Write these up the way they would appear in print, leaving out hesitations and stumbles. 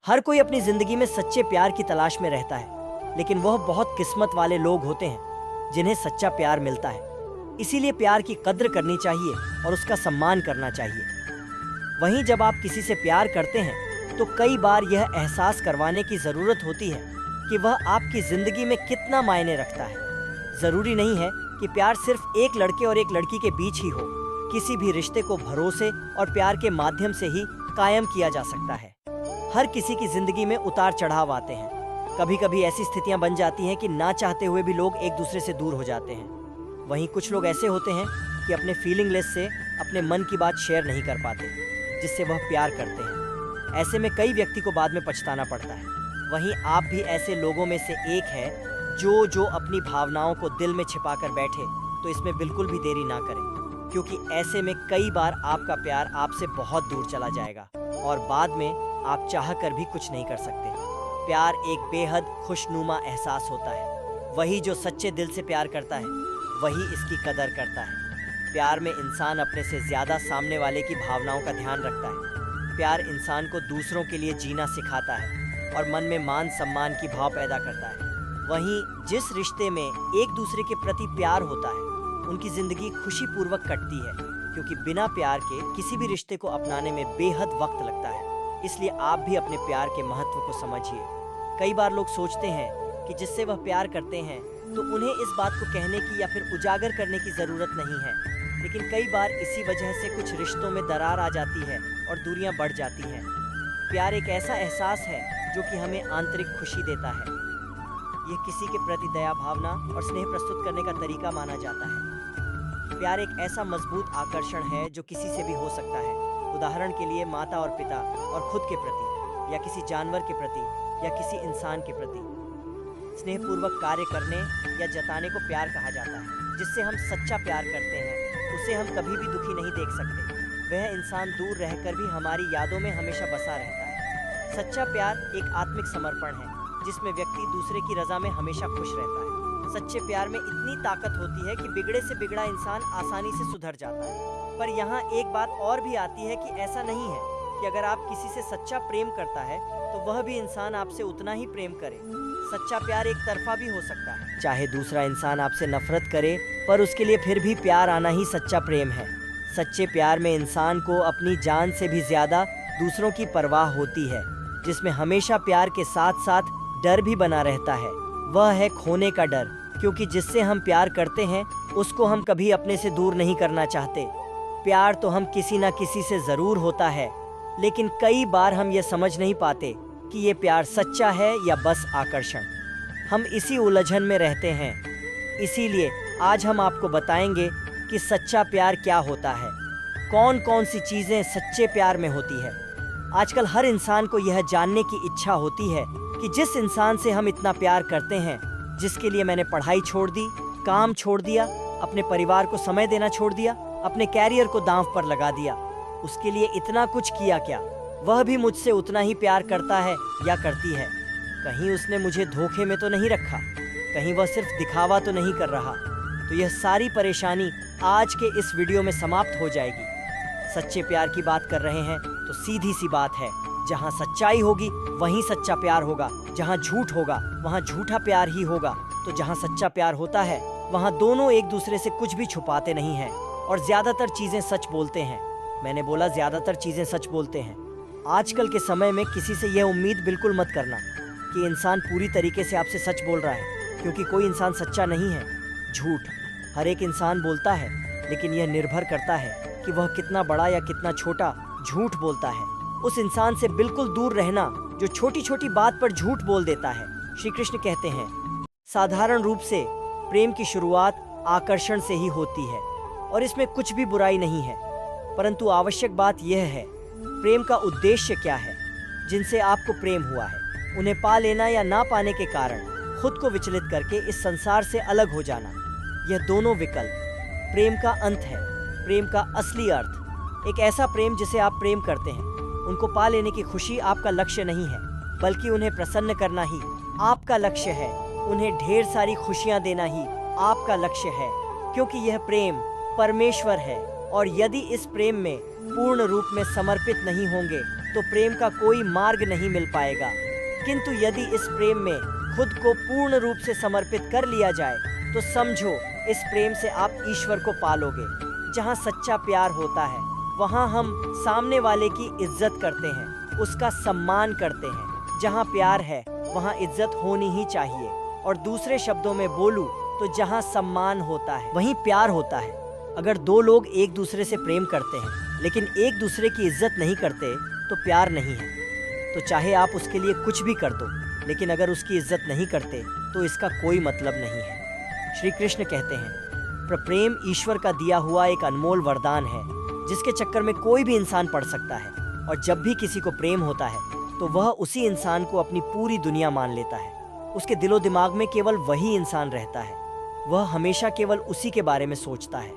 हर कोई अपनी जिंदगी में सच्चे प्यार की तलाश में रहता है, लेकिन वह बहुत किस्मत वाले लोग होते हैं जिन्हें सच्चा प्यार मिलता है। इसीलिए प्यार की कद्र करनी चाहिए और उसका सम्मान करना चाहिए। वहीं जब आप किसी से प्यार करते हैं तो कई बार यह एहसास करवाने की ज़रूरत होती है कि वह आपकी ज़िंदगी में कितना मायने रखता है। ज़रूरी नहीं है कि प्यार सिर्फ एक लड़के और एक लड़की के बीच ही हो। किसी भी रिश्ते को भरोसे और प्यार के माध्यम से ही कायम किया जा सकता है। हर किसी की ज़िंदगी में उतार चढ़ाव आते हैं। कभी कभी ऐसी स्थितियां बन जाती हैं कि ना चाहते हुए भी लोग एक दूसरे से दूर हो जाते हैं। वहीं कुछ लोग ऐसे होते हैं कि अपने फीलिंगलेस से अपने मन की बात शेयर नहीं कर पाते, जिससे वह प्यार करते हैं। ऐसे में कई व्यक्ति को बाद में पछताना पड़ता है। वहीं आप भी ऐसे लोगों में से एक है जो अपनी भावनाओं को दिल में छिपा कर बैठे, तो इसमें बिल्कुल भी देरी ना करें, क्योंकि ऐसे में कई बार आपका प्यार आपसे बहुत दूर चला जाएगा और बाद में आप चाह कर भी कुछ नहीं कर सकते। प्यार एक बेहद खुशनुमा एहसास होता है। वही जो सच्चे दिल से प्यार करता है वही इसकी कदर करता है। प्यार में इंसान अपने से ज़्यादा सामने वाले की भावनाओं का ध्यान रखता है। प्यार इंसान को दूसरों के लिए जीना सिखाता है और मन में मान सम्मान की भाव पैदा करता है। वहीं जिस रिश्ते में एक दूसरे के प्रति प्यार होता है उनकी ज़िंदगी खुशीपूर्वक कटती है, क्योंकि बिना प्यार के किसी भी रिश्ते को अपनाने में बेहद वक्त लगता है। इसलिए आप भी अपने प्यार के महत्व को समझिए। कई बार लोग सोचते हैं कि जिससे वह प्यार करते हैं तो उन्हें इस बात को कहने की या फिर उजागर करने की ज़रूरत नहीं है, लेकिन कई बार इसी वजह से कुछ रिश्तों में दरार आ जाती है और दूरियां बढ़ जाती हैं। प्यार एक ऐसा एहसास है जो कि हमें आंतरिक खुशी देता है। यह किसी के प्रति दया भावना और स्नेह प्रस्तुत करने का तरीका माना जाता है। प्यार एक ऐसा मजबूत आकर्षण है जो किसी से भी हो सकता है। उदाहरण के लिए माता और पिता और खुद के प्रति, या किसी जानवर के प्रति, या किसी इंसान के प्रति स्नेहपूर्वक कार्य करने या जताने को प्यार कहा जाता है। जिससे हम सच्चा प्यार करते हैं उसे हम कभी भी दुखी नहीं देख सकते। वह इंसान दूर रहकर भी हमारी यादों में हमेशा बसा रहता है। सच्चा प्यार एक आत्मिक समर्पण है जिसमें व्यक्ति दूसरे की रजा में हमेशा खुश रहता है। सच्चे प्यार में इतनी ताकत होती है कि बिगड़े से बिगड़ा इंसान आसानी से सुधर जाता है। पर यहाँ एक बात और भी आती है कि ऐसा नहीं है कि अगर आप किसी से सच्चा प्रेम करता है तो वह भी इंसान आपसे उतना ही प्रेम करे। सच्चा प्यार एक तरफा भी हो सकता है। चाहे दूसरा इंसान आपसे नफरत करे, पर उसके लिए फिर भी प्यार आना ही सच्चा प्रेम है। सच्चे प्यार में इंसान को अपनी जान से भी ज्यादा दूसरों की परवाह होती है, जिसमें हमेशा प्यार के साथ साथ डर भी बना रहता है। वह है खोने का डर, क्योंकि जिससे हम प्यार करते हैं उसको हम कभी अपने से दूर नहीं करना चाहते। प्यार तो हम किसी ना किसी से ज़रूर होता है, लेकिन कई बार हम ये समझ नहीं पाते कि ये प्यार सच्चा है या बस आकर्षण। हम इसी उलझन में रहते हैं। इसीलिए आज हम आपको बताएंगे कि सच्चा प्यार क्या होता है, कौन कौन सी चीज़ें सच्चे प्यार में होती है। आजकल हर इंसान को यह जानने की इच्छा होती है कि जिस इंसान से हम इतना प्यार करते हैं, जिसके लिए मैंने पढ़ाई छोड़ दी, काम छोड़ दिया, अपने परिवार को समय देना छोड़ दिया, अपने कैरियर को दांव पर लगा दिया, उसके लिए इतना कुछ किया क्या, वह भी मुझसे उतना ही प्यार करता है या करती है। कहीं उसने मुझे धोखे में तो नहीं रखा, कहीं वह सिर्फ दिखावा तो नहीं कर रहा। तो यह सारी परेशानी आज के इस वीडियो में समाप्त हो जाएगी। सच्चे प्यार की बात कर रहे हैं तो सीधी सी बात है, जहाँ सच्चाई होगी वहीं सच्चा प्यार होगा, जहाँ झूठ होगा वहाँ झूठा प्यार ही होगा। तो जहाँ सच्चा प्यार होता है वहाँ दोनों एक दूसरे से कुछ भी छुपाते नहीं हैं और ज़्यादातर चीज़ें सच बोलते हैं। मैंने बोला ज़्यादातर चीज़ें सच बोलते हैं। आजकल के समय में किसी से यह उम्मीद बिल्कुल मत करना कि इंसान पूरी तरीके से आपसे सच बोल रहा है, क्योंकि कोई इंसान सच्चा नहीं है। झूठ हर एक इंसान बोलता है, लेकिन यह निर्भर करता है कि वह कितना बड़ा या कितना छोटा झूठ बोलता है। उस इंसान से बिल्कुल दूर रहना जो छोटी छोटी बात पर झूठ बोल देता है। श्री कृष्ण कहते हैं, साधारण रूप से प्रेम की शुरुआत आकर्षण से ही होती है और इसमें कुछ भी बुराई नहीं है। परंतु आवश्यक बात यह है, प्रेम का उद्देश्य क्या है। जिनसे आपको प्रेम हुआ है उन्हें पा लेना या ना पाने के कारण खुद को विचलित करके इस संसार से अलग हो जाना, यह दोनों विकल्प प्रेम का अंत है। प्रेम का असली अर्थ एक ऐसा प्रेम जिसे आप प्रेम करते हैं, उनको पा लेने की खुशी आपका लक्ष्य नहीं है, बल्कि उन्हें प्रसन्न करना ही आपका लक्ष्य है। उन्हें ढेर सारी खुशियां देना ही आपका लक्ष्य है, क्योंकि यह प्रेम परमेश्वर है। और यदि इस प्रेम में पूर्ण रूप में समर्पित नहीं होंगे तो प्रेम का कोई मार्ग नहीं मिल पाएगा। किंतु यदि इस प्रेम में खुद को पूर्ण रूप से समर्पित कर लिया जाए तो समझो इस प्रेम से आप ईश्वर को पालोगे। जहाँ सच्चा प्यार होता है वहाँ हम सामने वाले की इज्जत करते हैं, उसका सम्मान करते हैं। जहाँ प्यार है वहाँ इज्जत होनी ही चाहिए, और दूसरे शब्दों में बोलूं तो जहाँ सम्मान होता है वहीं प्यार होता है। अगर दो लोग एक दूसरे से प्रेम करते हैं लेकिन एक दूसरे की इज्जत नहीं करते तो प्यार नहीं है। तो चाहे आप उसके लिए कुछ भी कर दो, लेकिन अगर उसकी इज्जत नहीं करते तो इसका कोई मतलब नहीं है। श्री कृष्ण कहते हैं, प्रेम ईश्वर का दिया हुआ एक अनमोल वरदान है जिसके चक्कर में कोई भी इंसान पड़ सकता है, और जब भी किसी को प्रेम होता है तो वह उसी इंसान को अपनी पूरी दुनिया मान लेता है। उसके दिलो दिमाग में केवल वही इंसान रहता है, वह हमेशा केवल उसी के बारे में सोचता है।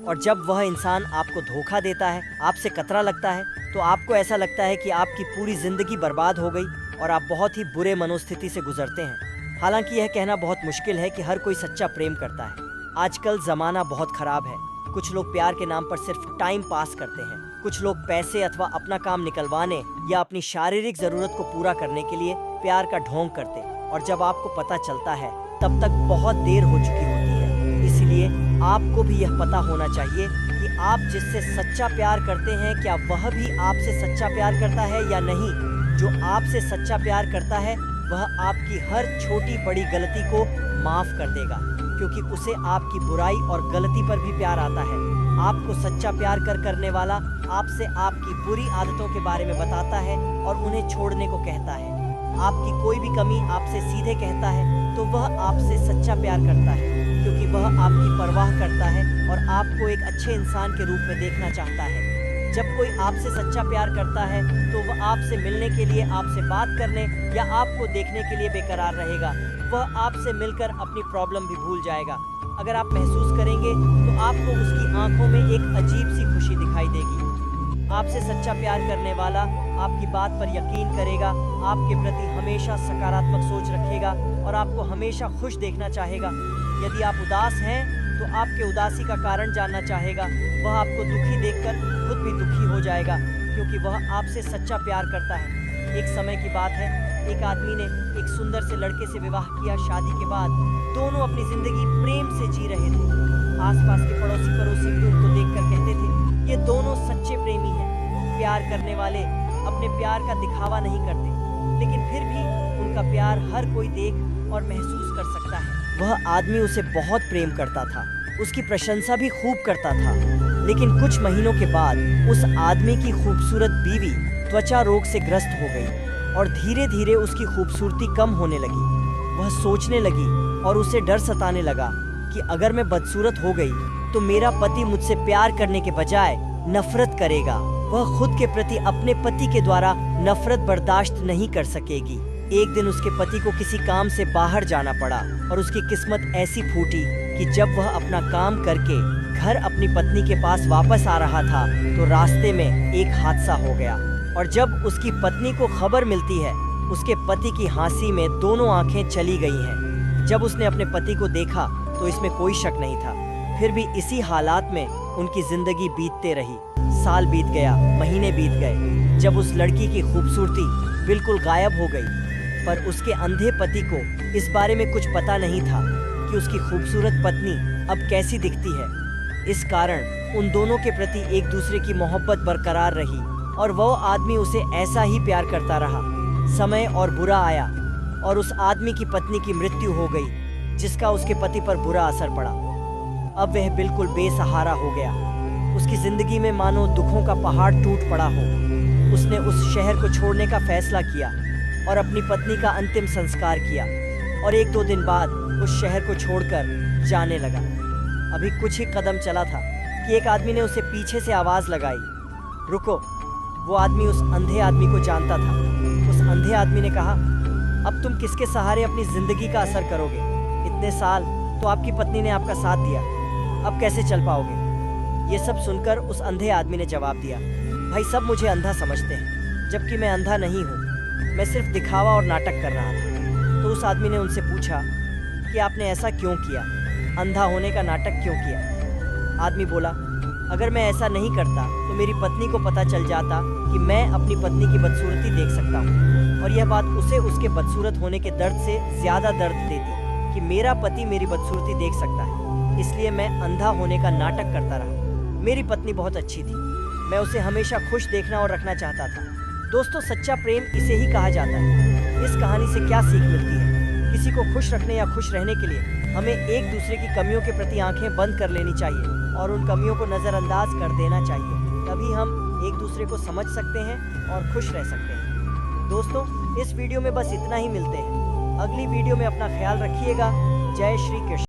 और जब वह इंसान आपको धोखा देता है, आपसे कतरा लगता है, तो आपको ऐसा लगता है कि आपकी पूरी जिंदगी बर्बाद हो गई और आप बहुत ही बुरे मनोस्थिति से गुजरते हैं। हालांकि यह कहना बहुत मुश्किल है कि हर कोई सच्चा प्रेम करता है। आजकल जमाना बहुत खराब है। कुछ लोग प्यार के नाम पर सिर्फ टाइम पास करते हैं। कुछ लोग पैसे अथवा अपना काम निकलवाने या अपनी शारीरिक जरूरत को पूरा करने के लिए प्यार का ढोंग करते हैं, और जब आपको पता चलता है तब तक बहुत देर हो चुकी होती है। इसलिए आपको भी यह पता होना चाहिए कि आप जिससे सच्चा प्यार करते हैं क्या वह भी आपसे सच्चा प्यार करता है या नहीं। जो आपसे सच्चा प्यार करता है वह आपकी हर छोटी बड़ी गलती को माफ कर देगा, क्योंकि उसे आपकी बुराई और गलती पर भी प्यार आता है। आपको सच्चा प्यार करने वाला आपसे आपकी बुरी आदतों के बारे में बताता है और उन्हें छोड़ने को कहता है। आपकी कोई भी कमी आपसे सीधे कहता है तो वह आपसे सच्चा प्यार करता है, क्योंकि वह आपकी परवाह करता है और आपको एक अच्छे इंसान के रूप में देखना चाहता है। जब कोई आपसे सच्चा प्यार करता है तो वह आपसे मिलने के लिए, आपसे बात करने या आपको देखने के लिए बेकरार रहेगा। वह आपसे मिलकर अपनी प्रॉब्लम भी भूल जाएगा। अगर आप महसूस करेंगे तो आपको उसकी आंखों में एक अजीब सी खुशी दिखाई देगी। आपसे सच्चा प्यार करने वाला आपकी बात पर यकीन करेगा, आपके प्रति हमेशा सकारात्मक सोच रखेगा और आपको हमेशा खुश देखना चाहेगा। यदि आप उदास हैं तो आपके उदासी का कारण जानना चाहेगा। वह आपको दुखी देखकर खुद भी दुखी हो जाएगा, क्योंकि वह आपसे सच्चा प्यार करता है। एक समय की बात है, एक आदमी ने एक सुंदर से लड़के से विवाह किया। शादी के बाद दोनों अपनी जिंदगी प्रेम से जी रहे थे। आसपास के पड़ोसी भी उनको देखकर कहते थे, ये दोनों सच्चे प्रेमी हैं। प्यार करने वाले अपने प्यार का दिखावा नहीं करते, लेकिन फिर भी उनका प्यार हर कोई देख और महसूस कर सकता है। वह आदमी उसे बहुत प्रेम करता था, उसकी प्रशंसा भी खूब करता था। लेकिन कुछ महीनों के बाद उस आदमी की खूबसूरत बीवी त्वचा रोग से ग्रस्त हो गई और धीरे धीरे उसकी खूबसूरती कम होने लगी। वह सोचने लगी और उसे डर सताने लगा कि अगर मैं बदसूरत हो गई तो मेरा पति मुझसे प्यार करने के बजाय नफरत करेगा। वह खुद के प्रति अपने पति के द्वारा नफरत बर्दाश्त नहीं कर सकेगी। एक दिन उसके पति को किसी काम से बाहर जाना पड़ा और उसकी किस्मत ऐसी फूटी कि जब वह अपना काम करके घर अपनी पत्नी के पास वापस आ रहा था तो रास्ते में एक हादसा हो गया। और जब उसकी पत्नी को खबर मिलती है, उसके पति की हंसी में दोनों आंखें चली गई हैं। जब उसने अपने पति को देखा तो इसमें कोई शक नहीं था। फिर भी इसी हालात में उनकी जिंदगी बीतते रही। साल बीत गया, महीने बीत गए। जब उस लड़की की खूबसूरती बिल्कुल गायब हो गई, पर उसके अंधे पति को इस बारे में कुछ पता नहीं था कि उसकी खूबसूरत पत्नी अब कैसी दिखती है। इस कारण उन दोनों के प्रति एक दूसरे की मोहब्बत बरकरार रही और वह आदमी उसे ऐसा ही प्यार करता रहा। समय और बुरा आया और उस आदमी की पत्नी की मृत्यु हो गई, जिसका उसके पति पर बुरा असर पड़ा। अब वह बिल्कुल बेसहारा हो गया। उसकी जिंदगी में मानो दुखों का पहाड़ टूट पड़ा हो। उसने उस शहर को छोड़ने का फैसला किया और अपनी पत्नी का अंतिम संस्कार किया, और 1-2 दिन बाद उस शहर को छोड़कर जाने लगा। अभी कुछ ही कदम चला था कि एक आदमी ने उसे पीछे से आवाज लगाई, रुको। वो आदमी उस अंधे आदमी को जानता था। उस अंधे आदमी ने कहा, अब तुम किसके सहारे अपनी जिंदगी का असर करोगे? इतने साल तो आपकी पत्नी ने आपका साथ दिया, अब कैसे चल पाओगे? ये सब सुनकर उस अंधे आदमी ने जवाब दिया, भाई सब मुझे अंधा समझते हैं, जबकि मैं अंधा नहीं हूँ। मैं सिर्फ दिखावा और नाटक कर रहा था। तो उस आदमी ने उनसे पूछा कि आपने ऐसा क्यों किया, अंधा होने का नाटक क्यों किया? आदमी बोला, अगर मैं ऐसा नहीं करता तो मेरी पत्नी को पता चल जाता कि मैं अपनी पत्नी की बदसूरती देख सकता हूँ, और यह बात उसे उसके बदसूरत होने के दर्द से ज़्यादा दर्द देती कि मेरा पति मेरी बदसूरती देख सकता है। इसलिए मैं अंधा होने का नाटक करता रहा। मेरी पत्नी बहुत अच्छी थी, मैं उसे हमेशा खुश देखना और रखना चाहता था। दोस्तों, सच्चा प्रेम इसे ही कहा जाता है। इस कहानी से क्या सीख मिलती है? किसी को खुश रखने या खुश रहने के लिए हमें एक दूसरे की कमियों के प्रति आंखें बंद कर लेनी चाहिए और उन कमियों को नज़रअंदाज कर देना चाहिए। तभी हम एक दूसरे को समझ सकते हैं और खुश रह सकते हैं। दोस्तों, इस वीडियो में बस इतना ही। मिलते हैं अगली वीडियो में। अपना ख्याल रखिएगा। जय श्री कृष्ण।